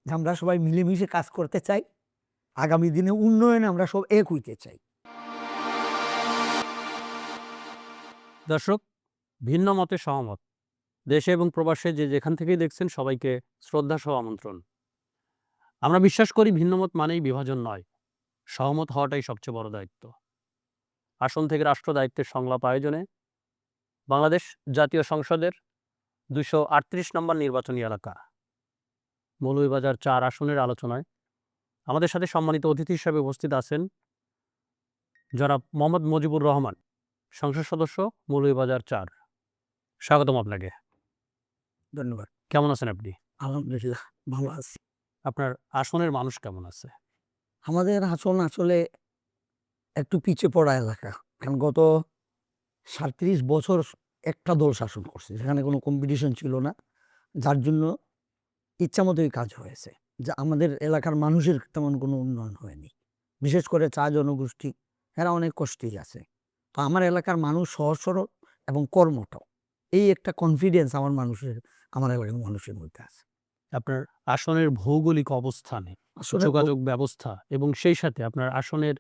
যে আমরা সবাই মিলেমিশে কাজ করতে চাই, আগামী দিনে উন্নয়নে আমরা সব এক হইতে চাই। দর্শক, ভিন্ন মতে সহমত, দেশে এবং প্রবাসে যে যেখান থেকেই দেখছেন সবাইকে শ্রদ্ধা সহ আমন্ত্রণ। আমরা বিশ্বাস করি ভিন্নমত মানেই বিভাজন নয়, সহমত হওয়াটাই সবচেয়ে বড় দায়িত্ব। আসন থেকে রাষ্ট্র দায়িত্বের সংলাপ আয়োজনে বাংলাদেশ জাতীয় সংসদের ২৩৮ নম্বর নির্বাচনী এলাকা মৌলভীবাজার ৪ আসনের আলোচনায় আমাদের সাথে সম্মানিত অতিথি হিসেবে উপস্থিত আছেন জনাব মোহাম্মদ মুজিবুর রহমান, সংসদ সদস্য, মৌলভীবাজার ৪। স্বাগতম আপনাকে। ধন্যবাদ। কেমন আছেন আপনি? আলহামদুলিল্লাহ ভালো আছি। আপনার আসনের মানুষ কেমন আছে? আমাদের আসন আসলে একটু পিছিয়ে পড়া এলাকা। কারণ গত ৩৭ বছর একটা দল শাসন করছে। সেখানে কোনো কম্পিটিশন ছিল না। যার জন্য ইচ্ছামতোই কাজ হয়েছে। যা আমাদের এলাকার মানুষের তেমন কোনো উন্নয়ন হয়নি। বিশেষ করে চা জনগোষ্ঠী, এরা অনেক কষ্টেই আছে। তো আমার এলাকার মানুষ সহজ সরল এবং কর্মঠ। এই একটা কনফিডেন্স আমার এলাকার মানুষের মধ্যে আছে। আপনার আসনের ভৌগোলিক অবস্থান, আসলে যোগাযোগ ব্যবস্থা এবং সেই সাথে আপনার আসনের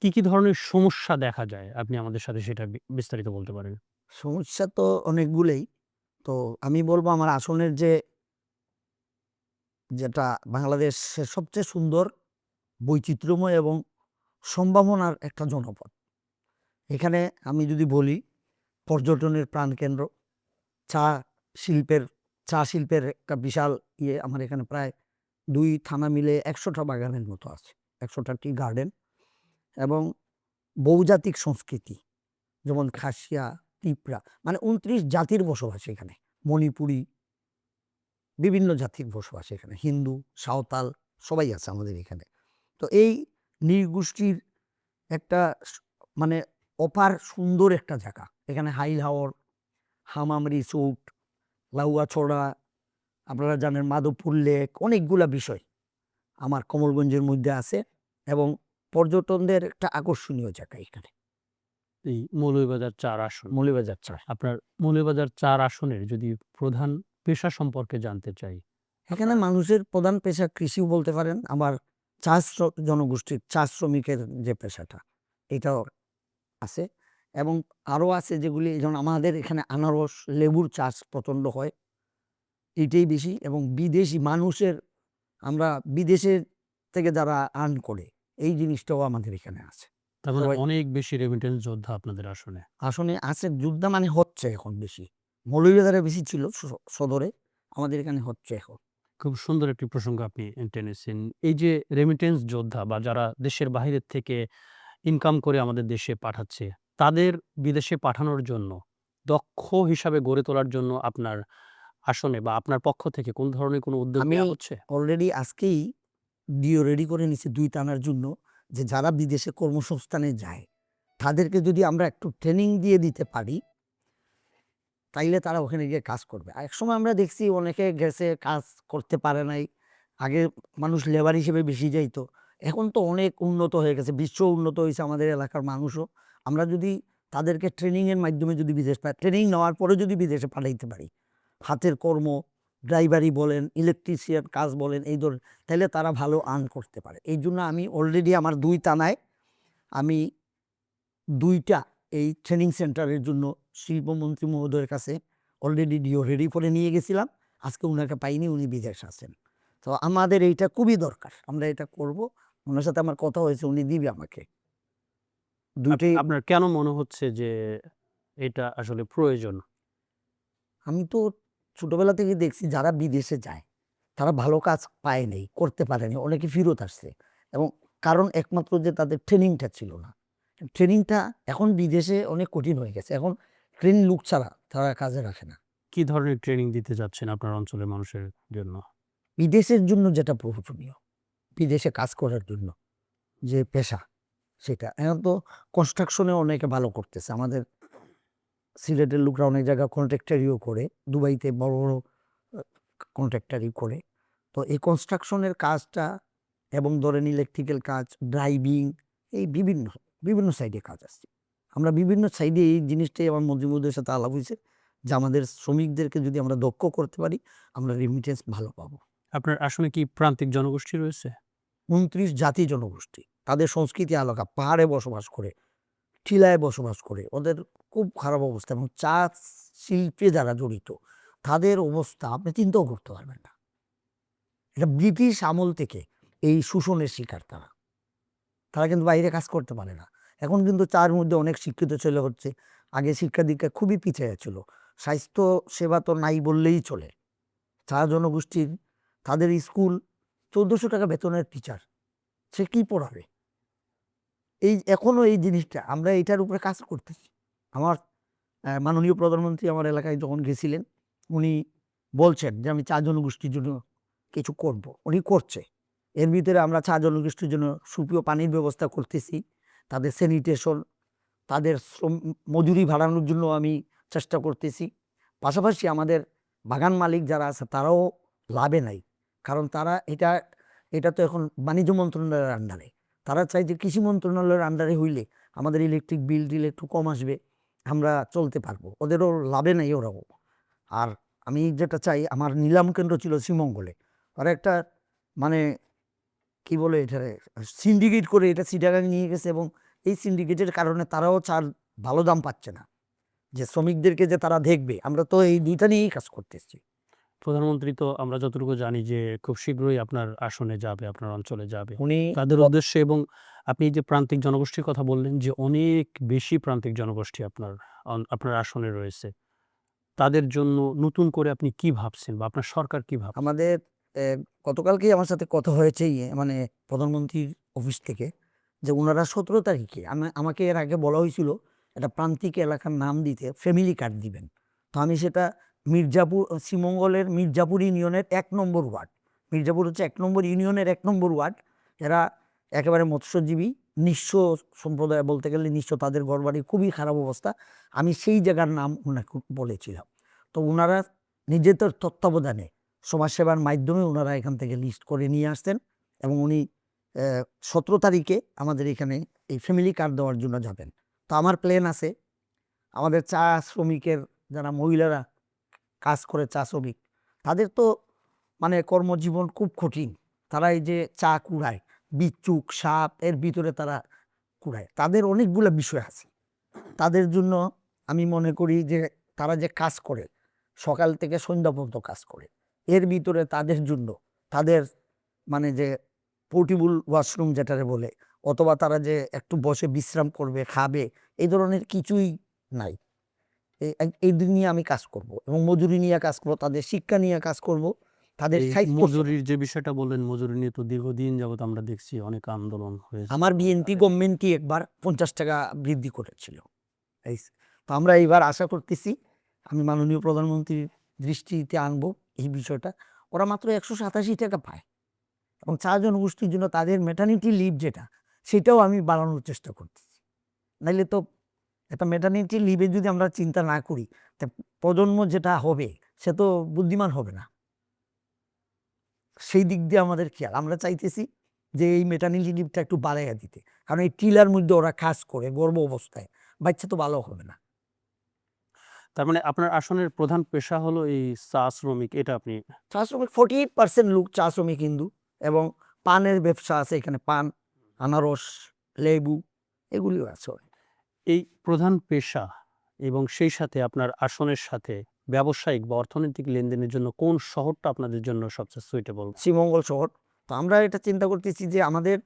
কি ধরনের সমস্যা দেখা যায়? আপনি আমাদের সাথে সেটা বিস্তারিত বলতে পারেন। সমস্যা তো অনেকগুলোই। তো আমি বলব আমার আসনের যেটা বাংলাদেশের সবচেয়ে সুন্দর, বৈচিত্র্যময় এবং সম্ভাবনার একটা জনপদ। এখানে আমি যদি বলি পর্যটনের প্রাণকেন্দ্র, চা শিল্পের চা শিল্পের একটা বিশাল আমার এখানে প্রায় ২ থানা মিলে ১০০টা বাগানের মতো আছে। ১০০টা টি গার্ডেন এবং বহুজাতিক সংস্কৃতি, যেমন খাসিয়া, তিপড়া, মানে ২৯ জাতির বসবাস এখানে। মণিপুরি, বিভিন্ন জাতির বসবাস এখানে। হিন্দু, সাঁওতাল সবাই আছে আমাদের এখানে। তো এই নৃগোষ্ঠীর একটা মানে অপার সুন্দর একটা জায়গা। এখানে হাইল হাওর, হামাম রিসোর্ট, লাউয়াছড়া, আপনারা জানেন মাধবপুর লেক, অনেকগুলা বিষয় আমার কমলগঞ্জের মধ্যে আছে এবং পর্যটনদের একটা আকর্ষণীয় জায়গা এখানে। এই মৌলভীবাজার ৪ আসন। মৌলভীবাজার ৪। আপনার মৌলভীবাজার ৪ আসনের যদি প্রধান পেশা সম্পর্কে জানতে চাই। এখানে মানুষের প্রধান পেশা কৃষিও বলতে পারেন। আবার চা জনগোষ্ঠীর চা শ্রমিকের যে পেশাটা, এটাও আছে এবং আরও আছে যেগুলি, যেমন আমাদের এখানে আনারস, লেবুর চাষ প্রচণ্ড হয়, এটাই বেশি। এবং বিদেশি মানুষের, আমরা বিদেশের থেকে যারা আর্ন করে, এই জিনিসটাও আমাদের এখানে আছে। তার মানে সবাই অনেক বেশি রেমিটেন্স যোদ্ধা আপনাদের আসনে। আসনে আছে, যোদ্ধা মানে হচ্ছে এখন বেশি। মৌলভীবাজারে বেশি ছিল সদরে, আমাদের এখানে হচ্ছে এখন। খুব সুন্দর একটি প্রসঙ্গ আপনি টেনেছেন। এই যে রেমিটেন্স যোদ্ধা বা যারা দেশের বাহিরের থেকে ইনকাম করে আমাদের দেশে পাঠাচ্ছে, তাদের বিদেশে পাঠানোর জন্য দক্ষ হিসাবে গড়ে তোলার জন্য আপনার আসনে বা আপনার পক্ষ থেকে কোন ধরনের কোনো উদ্যোগ আমি নেওয়া হচ্ছে? অলরেডি আজকেই ডিও রেডি করে নিছি ২ টানার জন্য, যে যারা বিদেশে কর্মসংস্থানে যায়, তাদেরকে যদি আমরা একটু ট্রেনিং দিয়ে দিতে পারি, তাইলে তারা ওখানে গিয়ে কাজ করবে। আর একসময় আমরা দেখছি অনেকে গেছে, কাজ করতে পারে নাই। আগে মানুষ লেবার হিসেবে বেশি যাইতো। এখন তো অনেক উন্নত হয়ে গেছে, বিশ্ব উন্নত হইছে, আমাদের এলাকার মানুষও। আমরা যদি তাদেরকে ট্রেনিং এর মাধ্যমে যদি ট্রেনিং নেওয়ার পরে যদি বিদেশে পাঠাইতে পারি, হাতের কর্ম, ড্রাইভারি বলেন, ইলেকট্রিশিয়ান কাজ বলেন, এই ধরনের, তাইলে তারা ভালো আর্ন করতে পারে। এইজন্য আমি অলরেডি আমার ২ টানায় আমি ২ টা এই ট্রেনিং সেন্টারের জন্য শিল্পমন্ত্রী মহোদয়ের কাছে অলরেডি ডিও রেডি করে নিয়ে গেছিলাম। আজকে উনাকে পাইনি, উনি বিদেশে আছেন। তো আমাদের এইটা খুবই দরকার। আমরা এটা করব। উনার সাথে আমার কথা হয়েছে, উনি দিবে আমাকে। ২ টাই। আপনার কেন মনে হচ্ছে যে এটা আসলে প্রয়োজন? আমি তো ছোটবেলা থেকেই দেখছি যারা বিদেশে যায়, তারা ভালো কাজ পায় নাই, করতে পারেনি। অনেকে ফেরত আসছে এবং কারণ একমাত্র যে তাদের ট্রেনিংটা ছিল না। ট্রেনিংটা এখন বিদেশে অনেক কঠিন হয়ে গেছে। এখন ট্রেন লোক ছাড়া তারা কাজে রাখে না। কি ধরনের ট্রেনিং দিতে যাচ্ছেন আপনার অঞ্চলের মানুষের জন্য? বিদেশের জন্য যেটা প্রয়োজনীয়, বিদেশে কাজ করার জন্য যে পেশা, সেটা। এখন তো কনস্ট্রাকশনে অনেকে ভালো করতেছে। আমাদের সিলেটের লোকরা অনেক জায়গায় কন্ট্রাক্টরিও করে। দুবাইতে বড়, বড় আ কন্ট্রাক্টরি করে। তো এই কনস্ট্রাকশনের কাজটা এবং ধরেন ইলেকট্রিক্যাল কাজ, ড্রাইভিং, এই বিভিন্ন সাইডে কাজ আছে। আমরা বিভিন্ন সাইডে এই জিনিসটাই আমার মন্ত্রীমহোদয়ের সাথে আলাপ হইছে যে আমাদের শ্রমিকদেরকে যদি আমরা দক্ষ করতে পারি, আমরা রেমিটেন্স ভালো পাবো। আপনার আসনে কি প্রান্তিক জনগোষ্ঠী রয়েছে? ২৯ জাতি জনগোষ্ঠী। তাদের সংস্কৃতি আলাদা। পাহাড়ে বসবাস করে, টিলায় বসবাস করে। ওদের খুব খারাপ অবস্থা এবং চা শিল্পে যারা জড়িত, তাদের অবস্থা আপনি চিন্তাও করতে পারবেন না। এটা ব্রিটিশ আমল থেকে এই শোষণের শিকার তারা। তারা কিন্তু বাইরে কাজ করতে পারে না। এখন কিন্তু চা'র মধ্যে অনেক শিক্ষিত ছেলে হচ্ছে। আগে শিক্ষা-দীক্ষা খুবই পিছাইয়া ছিল। স্বাস্থ্য সেবা তো নাই বললেই চলে। চা জনগোষ্ঠীর তাদের স্কুল ৳১৪০০ বেতনের টিচার। সে কি পড়াবে? এখনো এই জিনিসটা আমরা এটার উপরে কাজ করতেছি। আমার মাননীয় প্রধানমন্ত্রী আমার এলাকায় যখন গেছিলেন, উনি বলছেন যে, "আমি চা জনগোষ্ঠীর জন্য কিছু করব।" উনি করছে। এর ভিতরে আমরা চা জনগোষ্ঠীর জন্য সুপেয় পানির ব্যবস্থা করতেছি। তাদের স্যানিটেশন, তাদের মজুরি বাড়ানোর জন্য আমি চেষ্টা করতেছি। পাশাপাশি আমাদের বাগান মালিক যারা আছে তারাও লাভে নাই। কারণ তারা এটা তো এখন বাণিজ্য মন্ত্রণালয়ের আন্ডারে। তারা চায় যে কৃষি মন্ত্রণালয়ের আন্ডারে হইলে আমাদের ইলেকট্রিক বিল-টিল একটু কম আসবে। আমরা চলতে পারবো। ওদেরও লাভে নাই ওরাও। আর আমি যেটা চাই আমার নিলাম কেন্দ্র ছিল শ্রীমঙ্গলে। ওরা একটা মানে কি বলে এটারে সিন্ডিকেট করে এটা চিটাগাং নিয়ে গেছে এবং এই সিন্ডিকেটের কারণে তারাও চার ভালো দাম পাচ্ছে না। যে শ্রমিকদেরকে যে তারা দেখবে, আমরা তো এই ২ টা নিয়েই কাজ করতেছি। প্রধানমন্ত্রী তো আমরা যতটুকু জানি যে খুব শীঘ্রই আপনার আসনে যাবে, আপনার অঞ্চলে যাবে। উনি তাদের উদ্দেশ্যে এবং আপনি যে প্রান্তিক জনগোষ্ঠীর কথা বললেন যে অনেক বেশি প্রান্তিক জনগোষ্ঠী আপনার আসনে রয়েছে। তাদের জন্য নতুন করে আপনি কি ভাবছেন বা আপনার সরকার কি ভাবছে? আমাদের গতকালকেই আমার সাথে কথা হয়েছে মানে প্রধানমন্ত্রীর অফিস থেকে যে উনারা ১৭ তারিখে আমাকে এর আগে বলা হয়েছিল একটা প্রান্তিক এলাকার নাম দিতে ফ্যামিলি কার্ড দিবেন। তো আমি সেটা শ্রীমঙ্গলের মির্জাপুর ইউনিয়নের ১ নম্বর ওয়ার্ড। মির্জাপুর হচ্ছে ১ নম্বর ইউনিয়নের ১ নম্বর ওয়ার্ড। এরা একেবারে মৎস্যজীবী, নিঃস্ব সম্প্রদায় বলতে গেলে নিঃস্ব, তাদের ঘরবাড়ি খুবই খারাপ অবস্থা। আমি সেই জায়গার নাম উনাকে বলেছিলাম। তো উনারা নিজেদের তত্ত্বাবধানে সমাজসেবার মাধ্যমে ওনারা এখান থেকে লিস্ট করে নিয়ে আসতেন এবং উনি ১৭ তারিখে আমাদের এখানে এই ফ্যামিলি কার্ড দেওয়ার জন্য যাবেন। তো আমার প্ল্যান আছে আমাদের চা শ্রমিকের যারা মহিলারা কাজ করে, চা শ্রমিক, তাদের তো মানে কর্মজীবন খুব কঠিন। তারা এই যে চা কুড়ায়, বিচ্ছুক, সাপ এর ভিতরে তারা কুড়ায়। তাদের অনেকগুলা বিষয় আছে। তাদের জন্য আমি মনে করি যে তারা যে কাজ করে, সকাল থেকে সন্ধ্যা পর্যন্ত কাজ করে। এর ভিতরে তাদের জন্য তাদের মানে যে পোর্টেবল ওয়াশরুম যেটারে বলে, অথবা তারা যে একটু বসে বিশ্রাম করবে, খাবে, এই ধরনের কিছুই নাই। এই দিক নিয়ে আমি কাজ করব এবং মজুরি নিয়ে কাজ করব, তাদের শিক্ষা নিয়ে কাজ করব, তাদের এই স্বাস্থ্য মজুরির যে বিষয়টা বললেন, মজুরি নিয়ে তো দীর্ঘদিন যাবৎ আমরা দেখছি অনেক আন্দোলন হয়েছে। আমার বিএনপি গভর্নমেন্টই একবার ৳৫০ বৃদ্ধি করেছিল। তো আমরা এইবার আশা করতেছি আমি মাননীয় প্রধানমন্ত্রীর দৃষ্টিতে আনবো এই বিষয়টা। ওরা মাত্র ৳১৮৭ পায় এবং চা জনগোষ্ঠীর জন্য তাদের ম্যাটারনিটি লিভ যেটা, সেটাও আমি বাড়ানোর চেষ্টা করতেছি। নাইলে তো একটা ম্যাটারনিটি লিভে যদি আমরা চিন্তা না করি, তা প্রজন্ম যেটা হবে সে তো বুদ্ধিমান হবে না। সেই দিক দিয়ে আমাদের খেয়াল। আমরা চাইতেছি যে এই ম্যাটারনিটি লিভটা একটু বাড়াইয়া দিতে। কারণ এই টিলার মধ্যে ওরা কাজ করে গর্ভ অবস্থায়। বাচ্চা তো ভালো হবে না। তার মানে আপনার আসনের প্রধান পেশা হলো এই চা শ্রমিক, এটা আপনি চা শ্রমিক 48% লোক চা শ্রমিক হিন্দু এবং পানের ব্যবসা আছে এখানে। পান, আনারস, লেবু এগুলিও আছে অনেক। এই প্রধান পেশা এবং সেই সাথে আপনার আসনের সাথে ব্যবসায়িক বা অর্থনৈতিক লেনদেনের জন্য কোন শহরটা আপনাদের জন্য সবচেয়ে সুইটেবল? শ্রীমঙ্গল শহর। তো আমরা এটা চিন্তা করতেছি যে আমাদের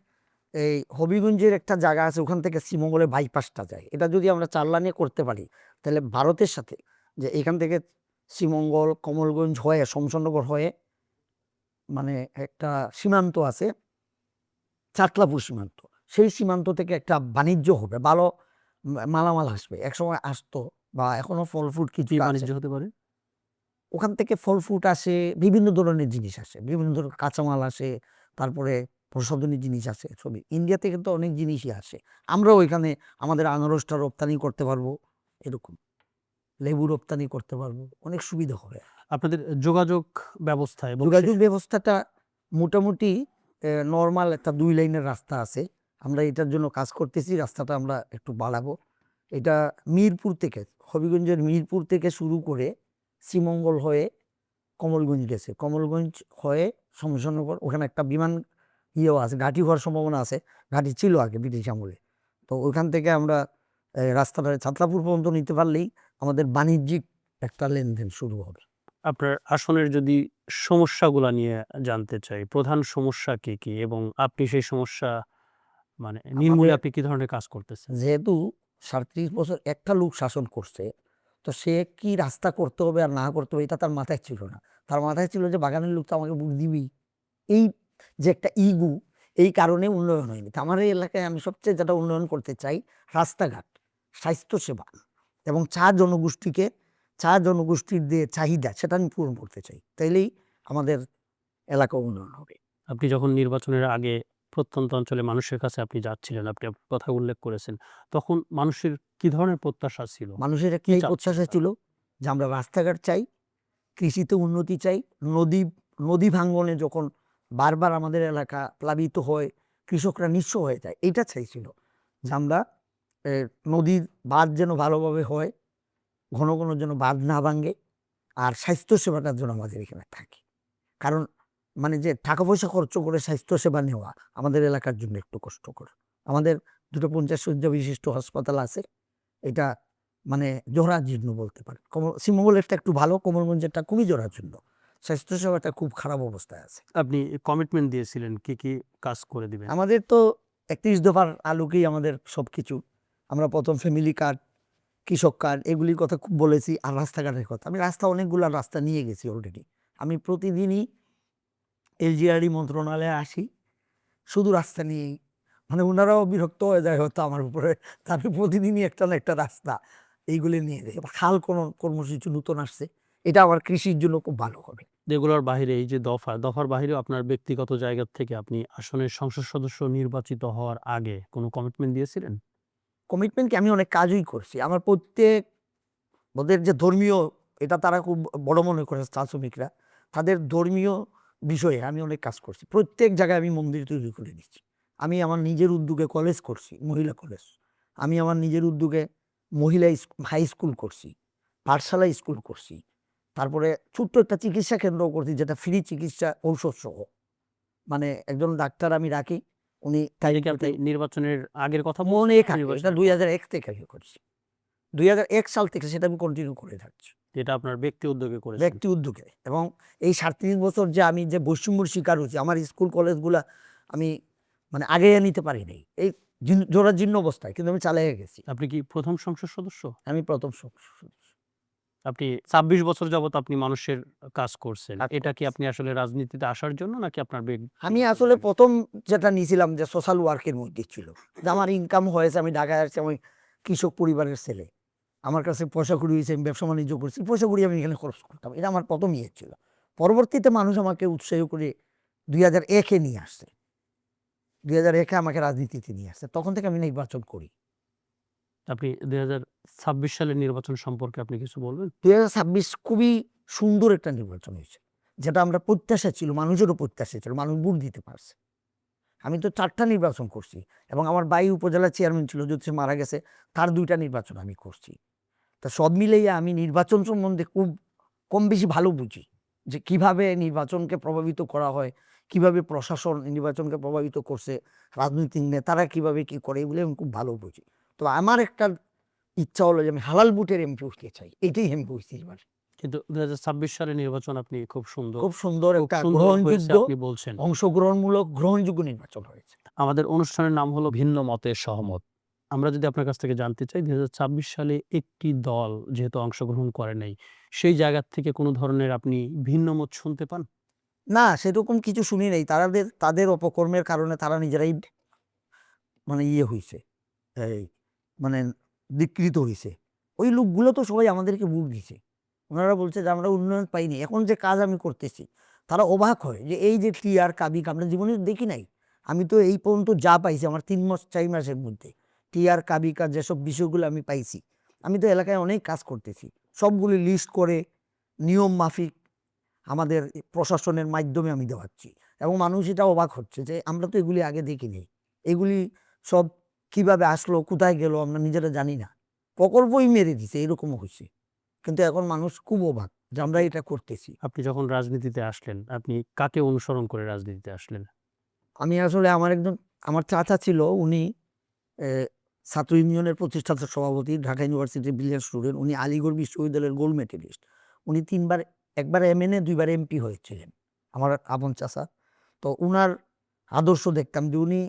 এই হবিগঞ্জের একটা জায়গা আছে, ওখান থেকে শ্রীমঙ্গলের বাইপাসটা যায়। এটা যদি আমরা ৪ লাইনে করতে পারি তাহলে ভারতের সাথে যে এখান থেকে শ্রীমঙ্গল, কমলগঞ্জ হয়ে শমশাননগর হয়ে মানে একটা সীমান্ত আছে, চাটলাপুর সীমান্ত। সেই সীমান্ত থেকে একটা বাণিজ্য হবে, ভালো মালামাল আসবে। একসময় আসতো বা এখনো ফল-ফ্রুট কি কিছুটা আছে। বাণিজ্য হতে পারে? ওখান থেকে ফল-ফ্রুট আসে, বিভিন্ন ধরনের জিনিস আসে, বিভিন্ন ধরনের কাঁচামাল আসে, তারপরে প্রসাধনী জিনিস আসে। ছবি ইন্ডিয়া থেকে তো অনেক জিনিসই আসে। আমরাও এখানে আমাদের আনারসটা রপ্তানি করতে পারবো, এরকম লেবু রপ্তানি করতে পারবো, অনেক সুবিধা হবে। আপনাদের যোগাযোগ ব্যবস্থা এবং যোগাযোগ ব্যবস্থাটা মোটামুটি নরমাল একটা ২ লাইনের রাস্তা আছে। আমরা এটার জন্য কাজ করতেছি, রাস্তাটা আমরা একটু বাড়াবো। এটা হবিগঞ্জের মিরপুর থেকে শুরু করে শ্রীমঙ্গল হয়ে কমলগঞ্জ গেছে, কমলগঞ্জ হয়ে শমশেরনগর, ওখানে একটা বিমান ইয়েও আছে, ঘাঁটি হওয়ার সম্ভাবনা আছে, ঘাঁটি ছিল আগে ব্রিটিশ আমলে। তো ওইখান থেকে আমরা রাস্তাটা ছাত্রাপুর পর্যন্ত নিতে পারলেই আমাদের বাণিজ্যিক একটা লেনদেন শুরু হবে। আপনার আসনের যদি সমস্যাগুলা নিয়ে জানতে চাই, প্রধান সমস্যা কি কি এবং আপনি সেই সমস্যা মানে নির্মূলে আপনি কি ধরনের কাজ করতেছেন? যেহেতু 37 বছর একটা লোক শাসন করছে, তো সে কি রাস্তা করতে হবে আর না করতে হবে এটা তার মাথায় ছিল না। তার মাথায় ছিল যে বাগানের লোক তো আমাকে ভোট দিবেই। এই যে একটা ইগু, এই কারণে উন্নয়ন হয়নি। তো আমার এই এলাকায় আমি সবচেয়ে যেটা উন্নয়ন করতে চাই, রাস্তাঘাট, স্বাস্থ্যসেবা এবং চা জনগোষ্ঠীর যে চাহিদা সেটা আমি পূরণ করতে চাই। তাইলেই আমাদের এলাকা উন্নয়ন হবে। আপনি যখন নির্বাচনের আগে প্রত্যন্ত অঞ্চলে মানুষের কাছে আপনি যাচ্ছিলেন, আপনি আপনার কথা উল্লেখ করেছেন, তখন মানুষের কি ধরনের প্রত্যাশা ছিল? মানুষের কি একটাই চাচ্ছিল প্রত্যাশা তারা? ছিল যে আমরা রাস্তাঘাট চাই, কৃষিতে উন্নতি চাই, নদী নদী ভাঙ্গনে যখন বারবার আমাদের এলাকা প্লাবিত হয়, কৃষকরা নিঃস্ব হয়ে যায়, এটা চাইছিল যে আমরা এ, নদীর বাঁধ যেন ভালোভাবে হয়, ঘন ঘন যেন বাঁধ না ভাঙ্গে, আর স্বাস্থ্যসেবাটার জন্য আমাদের এখানে থাকে। কারণ মানে যে টাকা পয়সা খরচ করে স্বাস্থ্যসেবা নেওয়া আমাদের এলাকার জন্য একটু কষ্টকর। আমাদের দুটো 50 শয্যা বিশিষ্ট হাসপাতাল আছে, এটা মানে জরাজীর্ণ বলতে পারেন। শ্রীমঙ্গলেরটা একটু ভালো, কোমরগঞ্জেরটা খুবই জরাজীর্ণ, স্বাস্থ্যসেবাটা খুব খারাপ অবস্থায় আছে। আপনি কমিটমেন্ট দিয়েছিলেন কি কি কাজ করে দিবেন? আমাদের তো 31 দফার আলোকেই আমাদের সবকিছু। আমরা প্রথম ফ্যামিলি কার্ড, কৃষক কার্ড এগুলির কথা খুব বলেছি, আর রাস্তাঘাটের কথা। আমি অনেকগুলা রাস্তা নিয়ে গেছি অলরেডি। আমি প্রতিদিনই এলজিআরডি মন্ত্রণালয়ে আসি, শুধু রাস্তা নিয়েই, মানে ওনারাও বিরক্ত হয়ে যায় হয়তো আমার উপরে। তারপরে প্রতিদিনই একটা না একটা রাস্তা এইগুলি নিয়ে যায়। খাল কোনো কর্মসূচি নতুন আসছে, এটা আমার কৃষির জন্য খুব ভালো হবে। এগুলোর বাইরে এই যে দফার বাইরেও আপনার ব্যক্তিগত জায়গা থেকে আপনি আসনের সংসদ সদস্য নির্বাচিত হওয়ার আগে কোনো কমিটমেন্ট দিয়েছিলেন? কমিটমেন্ট কি, আমি অনেক কাজই করছি। আমার প্রত্যেক ওদের যে ধর্মীয়, এটা তারা খুব বড় মনে করে চা শ্রমিকরা, তাদের ধর্মীয় বিষয়ে আমি অনেক কাজ করছি। প্রত্যেক জায়গায় আমি মন্দির তৈরি করে দিচ্ছি। আমি আমার নিজের উদ্যোগে কলেজ করছি, মহিলা কলেজ। আমি আমার নিজের উদ্যোগে মহিলা হাই স্কুল করছি, পাঠশালা স্কুল করছি। তারপরে ছোট্ট একটা চিকিৎসা কেন্দ্র করছি, যেটা ফ্রি চিকিৎসা, ঔষধ সহ। মানে একজন ডাক্তার আমি রাখি, উনি এটা কি আপনি নির্বাচনের আগের কথা বলছেন মনে না থাকে, এটা নির্বাচনের পর? 2001 থেকে আমি করছি। 2001 সাল থেকে সেটা আমি কন্টিনিউ করে থাকছি যেটা আপনার ব্যক্তি উদ্যোগে করেছেন। ব্যক্তি উদ্যোগে। এবং এই 37 বছর যে আমি যে বৈষম্যর শিকার হয়েছি, আমার স্কুল কলেজগুলা আমি মানে আগে নিতে পারি নাই, এই জরাজীর্ণ অবস্থায়, কিন্তু আমি চালিয়ে গেছি। আপনি কি প্রথম সংসদ সদস্য? আমি প্রথম আপনি ২৬ বছর যাবত আপনি মানুষের কাজ করছেন। কাজ এটা কি করতেছি। আপনি আসলে রাজনীতিতে আসার জন্য নাকি আপনার আমি ব্যক্তিগত আসলে জায়গা? প্রথম যেটা নিয়েছিলাম যে সোশ্যাল ওয়ার্কের মধ্যে ছিল, যে আমার ইনকাম হয়েছে, আমি ঢাকায় আসছি, আমি কৃষক পরিবারের ছেলে, আমার কাছে পয়সা কুড়ি হয়েছে, আমি ব্যবসা বাণিজ্য করছি, পয়সা কুড়ি আমি এখানে খরচ করতাম, এটা আমার প্রথম ইয়ে ছিল। পরবর্তীতে মানুষ আমাকে উৎসাহ করে 2001-এ নিয়ে আসছে, 2001-এ আমাকে রাজনীতিতে নিয়ে আসছে, তখন থেকে আমি নির্বাচন করি। আপনি ২০২৬ সালের নির্বাচন সম্পর্কে আপনি কিছু বলবেন? 2026 খুবই সুন্দর একটা নির্বাচন হয়েছে, যেটা আমরা প্রত্যাশা ছিল, মানুষেরও প্রত্যাশা ছিল, মানুষ ভোট দিতে পারছে। আমি তো 4টা নির্বাচন করছি, এবং আমার ভাই উপজেলা চেয়ারম্যান ছিল, যদি সে মারা গেছে, তার 2টা নির্বাচন আমি করছি। তা সব মিলিয়ে আমি নির্বাচন সম্বন্ধে খুব কম বেশি ভালো বুঝি, যে কিভাবে নির্বাচনকে প্রভাবিত করা হয়, কিভাবে প্রশাসন নির্বাচনকে প্রভাবিত করছে, রাজনৈতিক নেতারা কিভাবে কি করে, এগুলো আমি খুব ভালো বুঝি। তো আমার একটা ইচ্ছা হলো যে আমি হালাল ভোটের এমপি হতে চাই, এটাই আমি বুঝছি এবার। কিন্তু ২০২৬ সালের নির্বাচন আপনি খুব সুন্দর খুব খুব একটা সুন্দর হয়েছে গ্রহণযোগ্য, আপনি বলছেন। অংশগ্রহণমূলক, গ্রহণযোগ্য নির্বাচন হয়েছে। আমাদের অনুষ্ঠানের নাম হলো ভিন্ন মতের সহমত। আমরা যদি আপনার কাছ থেকে জানতে চাই ২০২৬ সালে একটি দল যেহেতু অংশগ্রহণ করে নাই, সেই জায়গা থেকে কোনো ধরনের আপনি ভিন্ন মত শুনতে পান? না, সেরকম কিছু শুনি নাই। তাদের অপকর্মের কারণে তারা নিজেরাই মানে ইয়ে হইছে, এই মানে বিকৃত হইছে। ওই লোকগুলো তো সবাই আমাদেরকে ভোট দিছে। ওনারা বলছে যে আমরা উন্নয়ন পাইনি। এখন যে কাজ আমি করতেছি, তারা অবাক হয় যে এই যে টিআর কাবিক আমরা জীবনে দেখি নাই। আমি তো এই পর্যন্ত যা পাইছি আমার 3 মাস 4 মাসের মধ্যে, টিআর কাবিকা যেসব বিষয়গুলো আমি পাইছি, আমি তো এলাকায় অনেক কাজ করতেছি। সবগুলি লিস্ট করে নিয়ম মাফিক আমাদের প্রশাসনের মাধ্যমে আমি দেওয়াচ্ছি, এবং মানুষ এটা অবাক হচ্ছে যে আমরা তো এগুলি আগে দেখিনি। এগুলি সব কিভাবে আসলো, কোথায় গেল, আমরা নিজেরা জানি না। প্রকল্পই মেরে দিছে, এরকমও হয়েছে। কিন্তু এখন মানুষ খুব অবাক যে আমরা এটা করতেছি। আপনি যখন রাজনীতিতে আসলেন, আপনি কাকে অনুসরণ করে রাজনীতিতে আসলেন? আমি আসলে আমার চাচা ছিল, উনি এ ছাত্র ইউনিয়নের প্রতিষ্ঠাতা সভাপতি, ঢাকা ইউনিভার্সিটির ব্রিলিয়ান্ট স্টুডেন্ট। উনি আলিগড় বিশ্ববিদ্যালয়ের গোল্ড মেডেলিস্ট। উনি ৩ বার, একবার এমএনএ, ২ বার এমপি হয়েছিলেন। আমার আপন চাচা। তো উনার আদর্শ দেখতাম যে উনি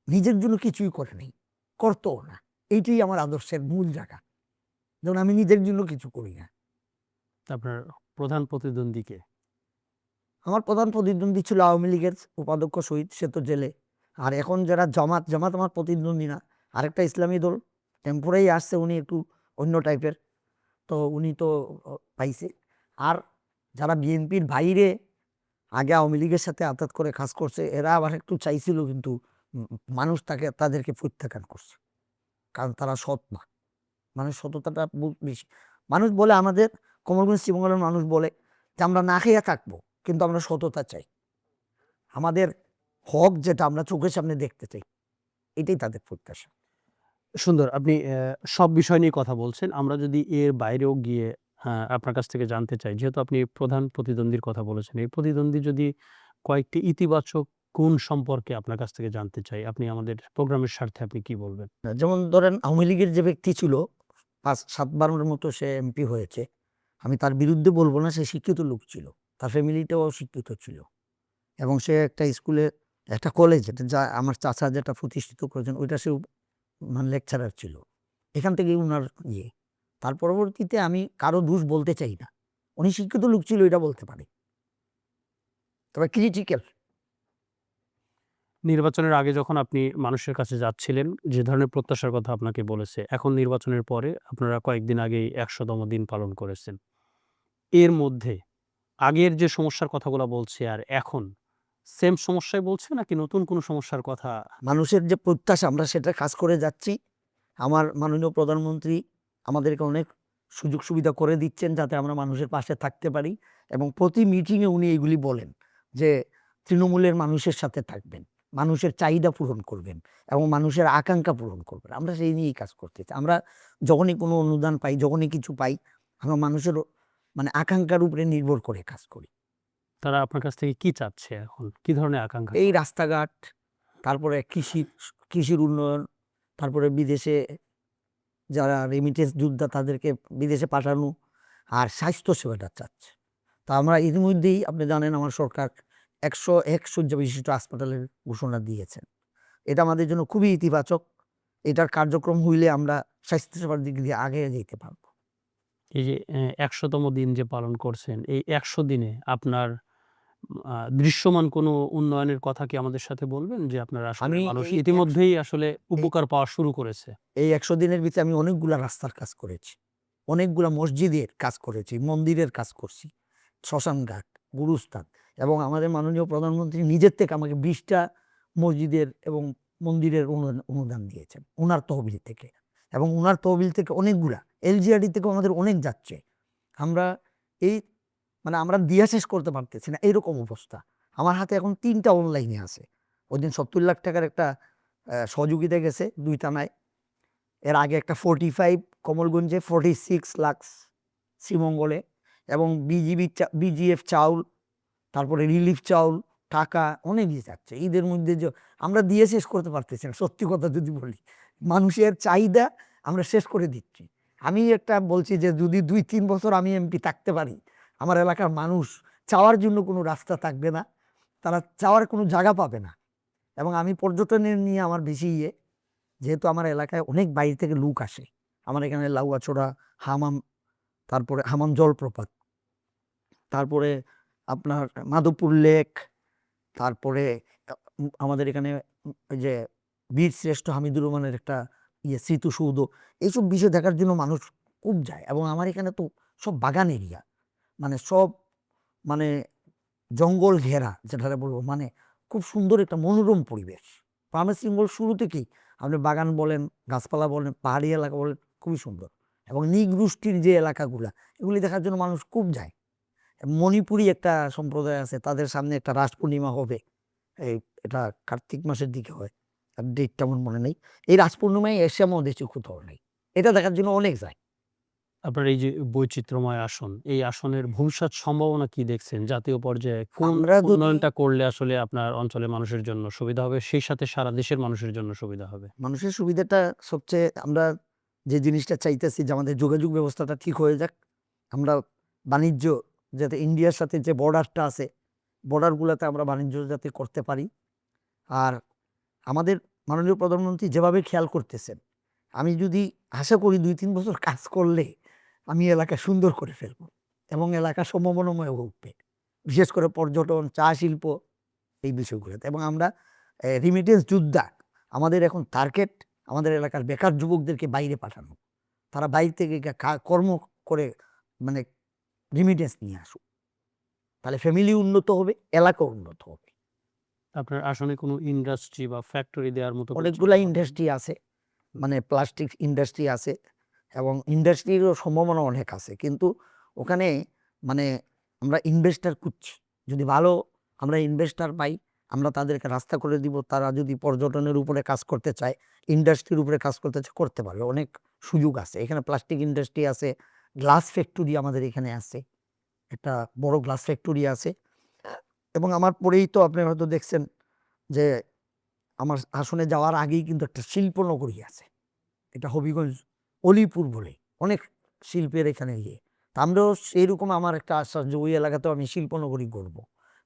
নিজের জন্য কিছুই করে নাই, করতও না। এইটাই আমার আদর্শের মূল জায়গা। যেমন আমি নিজের জন্য কিছু করি না। আপনার প্রধান প্রতিদ্বন্দ্বীকে? আমার প্রধান প্রতিদ্বন্দ্বী ছিল আওয়ামী লীগের উপাধ্যক্ষ শহীদ, সে তো জেলে। আর এখন যারা জামাত আমার প্রতিদ্বন্দ্বী না। আরেকটা ইসলামী দল টেম্পোরারি আসছে, উনি একটু অন্য টাইপের। তো উনি তো পাইছে। আর যারা বিএনপির বাইরে আগে আওয়ামী লীগের সাথে আঁতাত করে কাজ করছে, এরা আবার একটু চাইছিল, কিন্তু মানুষ তাদেরকে প্রত্যাখ্যান করছে। কারণ তারা সৎ না। মানুষ সততাটা বেশি। মানুষ বলে, আমাদের কমলগঞ্জ শ্রীমঙ্গলের মানুষ বলে যে আমরা না খেয়ে থাকবো, কিন্তু আমরা সততা চাই। আমাদের হক যেটা আমরা চোখের সামনে দেখতে চাই, এটাই তাদের প্রত্যাশা। সুন্দর। আপনি সব বিষয় নিয়ে কথা বলছেন। আমরা যদি এর বাইরেও গিয়ে আপনার কাছ থেকে জানতে চাই, যেহেতু আপনি প্রধান প্রতিদ্বন্দ্বীর কথা বলেছেন, এই প্রতিদ্বন্দ্বী যদি কয়েকটি ইতিবাচক গুণ সম্পর্কে আপনার কাছ থেকে জানতে চাই, আপনি আমাদের প্রোগ্রামের স্বার্থে আপনি কি বলবেন? যেমন ধরেন, আওয়ামী লীগের যে ব্যক্তি ছিল, ৫-৭ বারের মতো সে এমপি হয়েছে। আমি তার বিরুদ্ধে বলবো না, সে শিক্ষিত লোক ছিল। তার ফ্যামিলিটাও শিক্ষিত ছিল। এবং সে একটা স্কুলে, একটা কলেজ, যা আমার চাচা যেটা প্রতিষ্ঠিত করেছেন, ওইটা সে মানে লেকচারার ছিল। এখান থেকেই উনার ইয়ে। তার পরবর্তীতে আমি কারো দোষ বলতে চাই না। উনি শিক্ষিত লোক ছিল, এটা বলতে পারি। তবে ক্রিটিক্যাল। নির্বাচনের আগে যখন আপনি মানুষের কাছে যাচ্ছিলেন, যে ধরনের প্রত্যাশার কথা আপনাকে বলেছে, এখন নির্বাচনের পরে আপনারা কয়েকদিন আগেই ১০০তম দিন পালন করেছেন। এর মধ্যে আগের যে সমস্যার কথাগুলা বলছে আর এখন সেম সমস্যাই বলছে নাকি নতুন কোনো সমস্যার কথা? মানুষের যে প্রত্যাশা, আমরা সেটা কাজ করে যাচ্ছি। আমার মাননীয় প্রধানমন্ত্রী আমাদেরকে অনেক সুযোগ সুবিধা করে দিচ্ছেন, যাতে আমরা মানুষের পাশে থাকতে পারি। এবং প্রতি মিটিংয়ে উনি এগুলি বলেন যে তৃণমূলের মানুষের সাথে থাকবেন, মানুষের চাহিদা পূরণ করবেন এবং মানুষের আকাঙ্ক্ষা পূরণ করবেন। আমরা সেই নিয়েই কাজ করতেছি। আমরা যখনই কোনো অনুদান পাই, যখনই কিছু পাই, আমরা মানুষের মানে আকাঙ্ক্ষার উপরে নির্ভর করে কাজ করি। তারা আপনার কাছ থেকে কি চাচ্ছে এখন? কি ধরনের আকাঙ্ক্ষা? এই রাস্তাঘাট, তারপরে কৃষির উন্নয়ন, তারপরে বিদেশে যারা রেমিটেন্স যোদ্ধা তাদেরকে বিদেশে পাঠানো, আর স্বাস্থ্য সেবাটা চাচ্ছে। তা আমরা ইতিমধ্যেই, আপনি জানেন, আমার সরকার ১০১ শয্যা বিশিষ্ট হাসপাতালের ঘোষণা দিয়েছেন। এটা আমাদের জন্য খুবই ইতিবাচক। এটার কার্যক্রম হইলে আমরা স্বাস্থ্যসেবার দিক দিয়ে আগে যেতে পারবো। এই যে ১০০তম দিন যে পালন করছেন, এই ১০০ দিনে আপনার দৃশ্যমান কোনো উন্নয়নের কথা কি আমাদের সাথে বলবেন? যে আপনারা আসলে আমি মানুষ এই ইতিমধ্যেই আসলে এই উপকার পাওয়া শুরু করেছে। এই ১০০ দিনের ভিতরে আমি অনেকগুলা রাস্তার কাজ করেছি। অনেকগুলা মসজিদের কাজ করেছি, মন্দিরের কাজ করছি, শ্মশানঘাট, গুরুস্থান। এবং আমাদের মাননীয় প্রধানমন্ত্রী নিজের থেকে আমাকে ২০টা মসজিদের এবং মন্দিরের অনুদান দিয়েছেন উনার তহবিল থেকে। এবং উনার তহবিল থেকে অনেকগুলা, এলজিআরডি থেকেও আমাদের অনেক যাচ্ছে। আমরা এই মানে আমরা দিয়া শেষ করতে পারতেছি না, এরকম অবস্থা। আমার হাতে এখন ৩টা অনলাইনে আছে। ওইদিন ৭০ লাখ টাকার একটা সহযোগিতা গেছে ২ টানায়। এর আগে একটা 45 কমলগঞ্জে, 46 লাখ শ্রীমঙ্গলে। এবং বিজিএফ চাউল, তারপরে রিলিফ চাউল, টাকা অনেকই যাচ্ছে। ঈদের মধ্যে যে আমরা দিয়ে শেষ করতে পারতেছি না, সত্যি কথা যদি বলি। মানুষের চাহিদা আমরা শেষ করে দিচ্ছি। আমি একটা বলছি যে যদি ২-৩ বছর আমি এমপি থাকতে পারি, আমার এলাকার মানুষ চাওয়ার জন্য কোনো রাস্তা থাকবে না, তারা চাওয়ার কোনো জায়গা পাবে না। এবং আমি পর্যটনের নিয়ে আমার বেশি যেহেতু আমার এলাকায় অনেক বাইরে থেকে লোক আসে। আমার এখানে লাউয়াছড়া, হামাম, তারপরে হামাম জলপ্রপাত, তারপরে আপনার মাধবপুর লেক, তারপরে আমাদের এখানে ওই যে বীরশ্রেষ্ঠ হামিদুর রহমানের একটা স্মৃতিসৌধ, এইসব বিষয় দেখার জন্য মানুষ খুব যায়। এবং আমার এখানে তো সব বাগান এরিয়া, মানে সব মানে জঙ্গল ঘেরা, যেটা বলবো, মানে খুব সুন্দর একটা মনোরম পরিবেশ। ময়মনসিংহ শুরু থেকেই আপনি বাগান বলেন, গাছপালা বলেন, পাহাড়ি এলাকা বলেন, খুবই সুন্দর। এবং নৃগোষ্ঠীর যে এলাকাগুলা, এগুলি দেখার জন্য মানুষ খুব যায়। মণিপুরি একটা সম্প্রদায় আছে, তাদের সামনে একটা রাস পূর্ণিমা হবে, এই এটা কার্তিক মাসের দিকে হয়, তার ডেটটা আমার মনে নেই। এই রাস পূর্ণিমায় এশিয়া মহাদেশে কোথাও নেই, এটা দেখার জন্য অনেক যায়। আপনার এই যে বৈচিত্র্যময় আসন, এই আসনের ভবিষ্যৎ সম্ভাবনা কি দেখছেন? জাতীয় পর্যায়ে কোন আমরা যদি উন্নয়নটা করলে আসলে আপনার অঞ্চলের মানুষের জন্য সুবিধা হবে, সেই সাথে সারা দেশের মানুষের জন্য সুবিধা হবে? মানুষের সুবিধাটা সবচেয়ে আমরা যে জিনিসটা চাইতেছি যে আমাদের যোগাযোগ ব্যবস্থাটা ঠিক হয়ে যাক। আমরা বাণিজ্য যাতে ইন্ডিয়ার সাথে যে বর্ডারটা আছে, বর্ডারগুলোতে আমরা বাণিজ্য যাতে করতে পারি। আর আমাদের মাননীয় প্রধানমন্ত্রী যেভাবে খেয়াল করতেছেন, আমি যদি আশা করি ২-৩ বছর কাজ করলে আমি এলাকা সুন্দর করে ফেলব এবং এলাকা সম্ভাবনাময় হয়ে উঠবে। বিশেষ করে পর্যটন, চা শিল্প এই বিষয়গুলোতে। এবং আমরা রিমিটেন্স যোদ্ধা, আমাদের এখন টার্গেট আমাদের এলাকার বেকার যুবকদেরকে বাইরে পাঠানো। তারা বাইরে থেকে কর্ম করে মানে রিমিটেন্স নিয়ে আসুক। তাহলে ফ্যামিলি উন্নত হবে, এলাকা উন্নত হবে। আপনার আসনে কোনো ইন্ডাস্ট্রি বা ফ্যাক্টরি দেওয়ার মতো কোনো অনেকগুলা চিন্তাভাবনা? ইন্ডাস্ট্রি আছে, মানে প্লাস্টিক ইন্ডাস্ট্রি আছে এবং ইন্ডাস্ট্রিরও সম্ভাবনা অনেক আছে। কিন্তু ওখানে মানে আমরা ইনভেস্টার খুঁজছি। যদি ভালো আমরা ইনভেস্টার পাই, আমরা তাদেরকে রাস্তা করে দিব। তারা যদি পর্যটনের উপরে কাজ করতে চায়, ইন্ডাস্ট্রির উপরে কাজ করতে চায়, করতে পারবে। অনেক সুযোগ আছে। এখানে প্লাস্টিক ইন্ডাস্ট্রি আছে, গ্লাস ফ্যাক্টরি আমাদের এখানে আছে। একটা বড় গ্লাস ফ্যাক্টরি আছে। এবং আমার পরেই তো আপনি হয়তো দেখছেন যে আমার আসনে যাওয়ার আগেই কিন্তু একটা শিল্পনগরী আছে। এটা হবিগঞ্জ অলিপুর বলে অনেক শিল্পের এখানে ইয়ে। তা আমরাও সেইরকম আমার একটা আশ্বাস যে ওই এলাকাতেও আমি শিল্পনগরী গড়ব।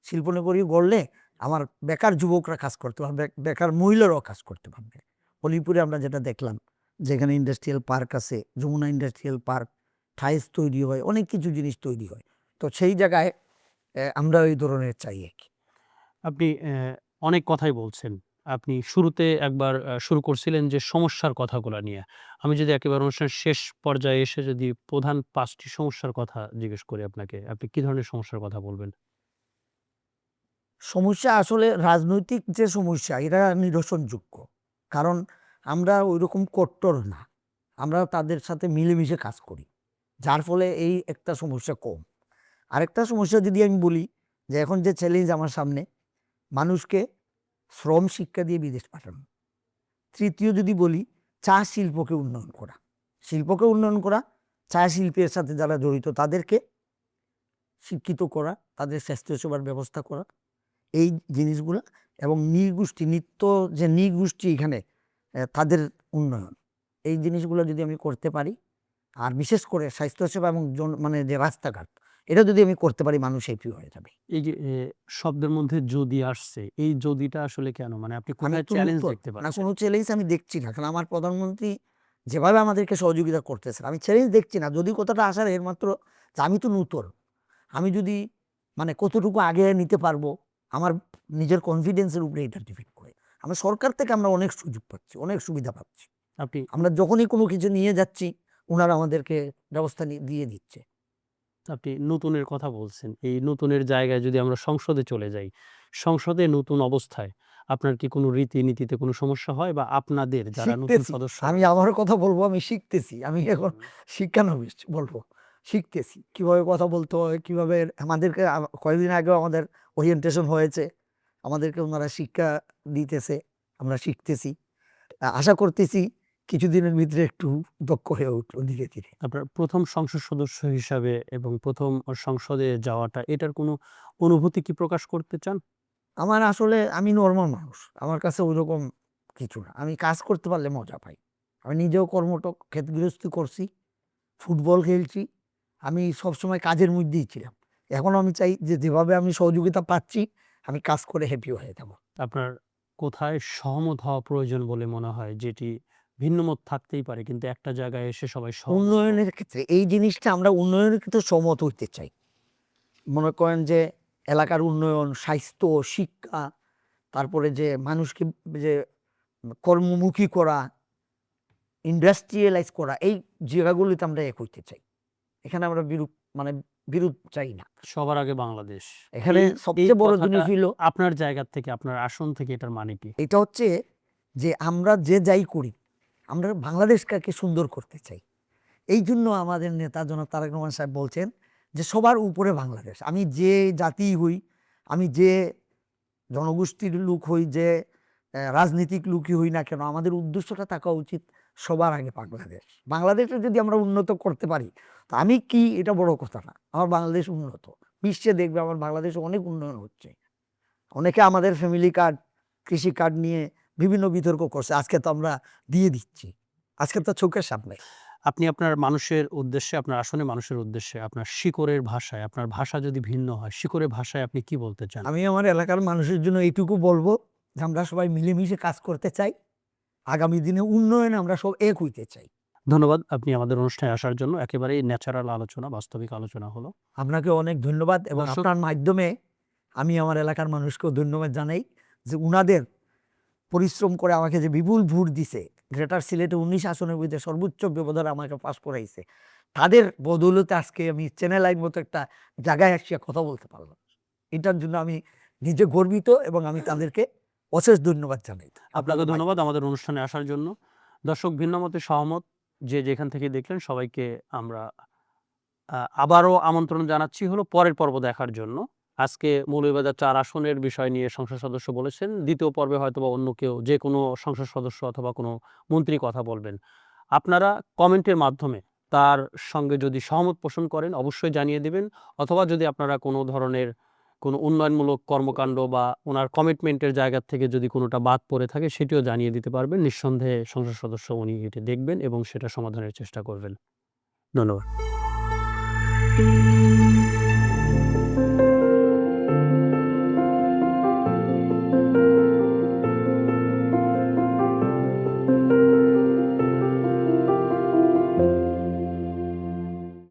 শিল্পনগরী গড়লে আমার বেকার যুবকরা কাজ করতে পারবে, বেকার মহিলারাও কাজ করতে পারবে। অলিপুরে আমরা যেটা দেখলাম যে এখানে ইন্ডাস্ট্রিয়াল পার্ক আছে, যমুনা ইন্ডাস্ট্রিয়াল পার্ক, টাইলস তৈরি হয়, অনেক কিছু জিনিস তৈরি হয়। তো সেই জায়গায় আমরা ওই ধরনের চাই আর কি। আপনি অনেক কথাই বলছেন। আপনি শুরুতে একবার শুরু করছিলেন যে সমস্যার কথাগুলা নিয়ে। আমি যদি একেবারে অনুষ্ঠানের শেষ পর্যায়ে এসে যদি প্রধান ৫ টি সমস্যার কথা জিজ্ঞেস করি আপনাকে, আপনি কি ধরনের সমস্যার কথা বলবেন? সমস্যা আসলে রাজনৈতিক যে সমস্যা এটা নিরসনযোগ্য। কারণ আমরা ওইরকম কট্টর না। আমরা তাদের সাথে মিলেমিশে কাজ করি। যার ফলে এই একটা সমস্যা কম। আরেকটা সমস্যা যদি আমি বলি যে এখন যে চ্যালেঞ্জ আমার সামনে, মানুষকে শ্রম শিক্ষা দিয়ে বিদেশ পাঠানো। তৃতীয় যদি বলি চা শিল্পকে উন্নয়ন করা। শিল্পকে উন্নয়ন করা, চা শিল্পের সাথে যারা জড়িত তাদেরকে শিক্ষিত করা, তাদের স্বাস্থ্যসেবার ব্যবস্থা করা। এই জিনিসগুলা এবং নিত্য যে নৃগোষ্ঠী এখানে তাদের উন্নয়ন, এই জিনিসগুলো যদি আমি করতে পারি, আর বিশেষ করে স্বাস্থ্যসেবা এবং মানে যে রাস্তাঘাট, এটা যদি আমি করতে পারি, মানুষ হ্যাপি হয়ে যাবে। এই যে শব্দের মধ্যে যদি আসছে, এই যদিটা আসলে কেন? মানে আপনি আমি কোথায় তো চ্যালেঞ্জ নূতন দেখতে না, পাচ্ছেন? কোনো চ্যালেঞ্জ আমি দেখছি না। কারণ আমার প্রধানমন্ত্রী যেভাবে আমাদেরকে সহযোগিতা করতেছেন, আমি চ্যালেঞ্জ দেখছি না। যদি কথাটা আসার এর মাত্র যে আমি তো নূতন, আমি যদি মানে কতটুকু আগে নিতে পারবো, আমার নিজের কনফিডেন্সের উপরে এটা ডিপেন্ড করে। আমরা সরকার থেকে আমরা অনেক সুযোগ পাচ্ছি, অনেক সুবিধা পাচ্ছি। আপনি আমরা যখনই কোনো কিছু নিয়ে যাচ্ছি, ওনারা আমাদেরকে ব্যবস্থা দিয়ে দিচ্ছে। আপনি নতুনের কথা বলছেন। এই নতুনের জায়গায় যদি আমরা সংসদে চলে যাই, সংসদে নতুন অবস্থায় আপনার কি কোনো রীতিনীতিতে কোনো সমস্যা হয়? বা আপনাদের যারা নতুন শিখতেছি। সদস্য আমি রয়েছে আমার কথা বলবো, আমি শিখতেছি। আমি এখন হুম, শিক্ষানবিশ বলবো। শিখতেছি। কিভাবে কথা বলতে হয়, কিভাবে আমাদেরকে কয়েকদিন আগেও আমাদের ওরিয়েন্টেশন হয়েছে। আমাদেরকে উনারা শিক্ষা দিতেছে। আমরা শিখতেছি। আশা করতেছি কিছুদিনের ভিতরে একটু দক্ষ হয়ে উঠবো ধীরে, ধীরে। আপনার ১ম সংসদ সদস্য হিসাবে এবং ১ম সংসদে যাওয়াটা, এটার কোনো অনুভূতি কি প্রকাশ করতে চান? আমার আসলে আমি নরমাল মানুষ। আমার কাছে ঐরকম কিছু না। আমি কাজ করতে পারলে মজা পাই। আমি নিজেও ক্ষেত গৃহস্থী করছি, ফুটবল খেলছি। আমি সবসময় কাজের মধ্যেই ছিলাম। এখনো আমি চাই যে যেভাবে আমি সহযোগিতা পাচ্ছি, আমি কাজ করে হ্যাপি হয়ে যাব। আপনার কোথায় সহমত হওয়া প্রয়োজন বলে মনে হয়? যেটি ভিন্নমত থাকতেই পারে কিন্তু একটা জায়গায় এসে সবাই সহমত হয়। উন্নয়নের ক্ষেত্রে এই জিনিসটা আমরা উন্নয়নের ক্ষেত্রে সম্মত হইতে চাই। মনে করেন যে এলাকার উন্নয়ন, স্বাস্থ্য, শিক্ষা, তারপরে যে মানুষকে যে কর্মমুখী করা, ইন্ডাস্ট্রিয়ালাইজ করা, এই জায়গাগুলিতে আমরা এক হইতে চাই। এখানে আমরা মানে বিরোধ চাই না। সবার আগে বাংলাদেশ। এখানে এই এই সবচেয়ে বড় কথাটা জিনিস হইলো আপনার জায়গা থেকে, আপনার আসন থেকে এটার মানে কি? এটা হচ্ছে যে আমরা যে যাই করি, আমরা বাংলাদেশকে সুন্দর করতে চাই। এই জন্য আমাদের নেতা জনাব তারেক রহমান সাহেব বলছেন যে সবার উপরে বাংলাদেশ। আমি যে জাতি হই, আমি যে জনগোষ্ঠীর লোক হই, যে রাজনীতিক লোকই হই না কেন, আমাদের উদ্দেশ্যটা থাকা উচিত সবার আগে বাংলাদেশ। বাংলাদেশে যদি আমরা উন্নত করতে পারি, তো আমি কি এটা বড় কথা না। আমার বাংলাদেশ উন্নত। বিশ্বে দেখবে আমার বাংলাদেশে অনেক উন্নয়ন হচ্ছে। অনেকে আমাদের ফ্যামিলি কার্ড, কৃষি কার্ড নিয়ে বিভিন্ন বিতর্ক করছে। আজকে তো আমরা দিয়ে দিচ্ছি। আজকে তো চোখের সামনে। আপনি আপনার মানুষের উদ্দেশ্যে, আপনার আসনে মানুষের উদ্দেশ্যে আপনার শিকড়ের ভাষায়, আপনার ভাষা যদি ভিন্ন হয়, শিকড়ের ভাষায় আপনি কি বলতে চান? আমি আমার এলাকার মানুষের জন্য এইটুকু বলবো যে আমরা সবাই মিলেমিশে কাজ করতে চাই। আগামী দিনে উন্নয়নে আমরা সব এক হইতে চাই। ধন্যবাদ আপনি আমাদের অনুষ্ঠানে আসার জন্য। একেবারেই ন্যাচারাল আলোচনা, বাস্তবিক আলোচনা হলো। আপনাকে অনেক ধন্যবাদ এবং দর্শক- আপনার মাধ্যমে আমি আমার এলাকার মানুষকেও ধন্যবাদ জানাই যে উনাদের পরিশ্রম করে আমাকে যে বিপুল ভোট দিছে, গ্রেটার সিলেটে 19 আসনের মধ্যে সর্বোচ্চ ব্যবধানে আমাকে পাস করাইছে, তাদের বদৌলতে আজকে আমি চ্যানেল আইন মতো একটা জায়গায় আসিয়া কথা বলতে পারলাম। এটার জন্য আমি নিজে গর্বিত এবং আমি তাদেরকে অশেষ ধন্যবাদ জানাই। আপনাকে ধন্যবাদ আমাদের অনুষ্ঠানে আসার জন্য। দর্শক, ভিন্নমতে সহমত যে যেখান থেকে দেখলেন সবাইকে আমরা আবারও আমন্ত্রণ জানাচ্ছি হলো পরের পর্ব দেখার জন্য। আজকে মৌলভীবাজার 4 আসনের বিষয় নিয়ে সংসদ সদস্য বলেছেন। দ্বিতীয় পর্বে হয়তোবা অন্য কেউ, যে কোনো সংসদ সদস্য অথবা কোনো মন্ত্রী কথা বলবেন। আপনারা কমেন্টের মাধ্যমে তার সঙ্গে যদি সহমত পোষণ করেন অবশ্যই জানিয়ে দিবেন, অথবা যদি আপনারা কোনো ধরনের কোনো উন্নয়নমূলক কর্মকাণ্ড বা ওনার কমিটমেন্টের জায়গা থেকে যদি কোনোটা বাদ পড়ে থাকে সেটিও জানিয়ে দিতে পারবেন। নিঃসন্দেহে সংসদ সদস্য উনি এটি দেখবেন এবং সেটা সমাধানের চেষ্টা করবেন। ধন্যবাদ।